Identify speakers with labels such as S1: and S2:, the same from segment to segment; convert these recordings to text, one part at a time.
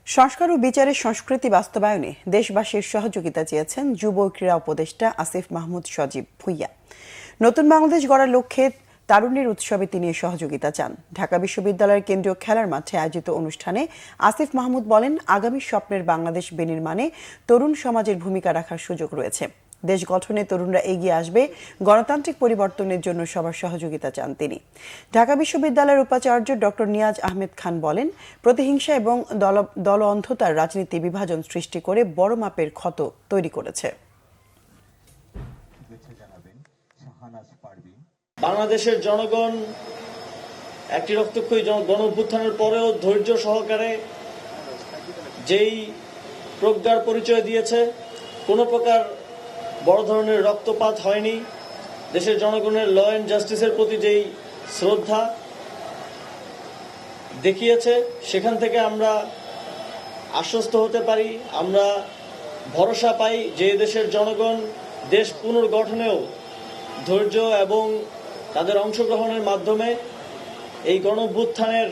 S1: সংস্কার ও বিচারের সংস্কৃতি বাস্তবায়নে দেশবাসীর সহযোগিতা চেয়েছেন যুব ক্রীড়া উপদেষ্টা আসিফ মাহমুদ সজীব ভুঁইয়া। নতুন বাংলাদেশ গড়ার লক্ষ্যে তারুণ্যের উৎসবে তিনি সহযোগিতা চান। ঢাকা বিশ্ববিদ্যালয়ের কেন্দ্রীয় খেলার মাঠে আয়োজিত অনুষ্ঠানে আসিফ মাহমুদ বলেন, আগামী স্বপ্নের বাংলাদেশ বিনির্মাণে তরুণ সমাজের ভূমিকা রাখার সুযোগ রয়েছে। দেশ গঠনে তরুণরা এগিয়ে আসবে, গণতান্ত্রিক পরিবর্তনের জন্য সবার সহযোগিতা চান তিনি। ঢাকা বিশ্ববিদ্যালয়ের উপাচার্য ডক্টর নিয়াজ আহমেদ খান বলেন, প্রতিহিংসা এবং দল অন্ধতার রাজনীতি বিভাজন সৃষ্টি করে বড় মাপের ক্ষত তৈরি করেছে।
S2: বাংলাদেশের জনগণ একটি রক্তক্ষয়ী গণ অভ্যুত্থানের পরেও ধৈর্য সহকারে যেই প্রজ্ঞার পরিচয় দিয়েছে, কোনো প্রকার বড় ধরনের রক্তপাত হয়নি। দেশের জনগণের ল অ্যান্ড জাস্টিসের প্রতি যেই শ্রদ্ধা দেখিয়েছে, সেখান থেকে আমরা আশ্বস্ত হতে পারি, আমরা ভরসা পাই যে দেশের জনগণ দেশ পুনর্গঠনেও ধৈর্য এবং তাদের অংশগ্রহণের মাধ্যমে এই গণ অভ্যুত্থানের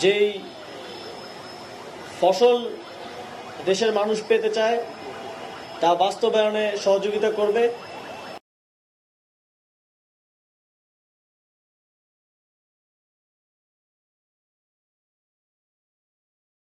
S2: যেই ফসল দেশের মানুষ পেতে চায় তা বাস্তবায়নে সহযোগিতা করবে।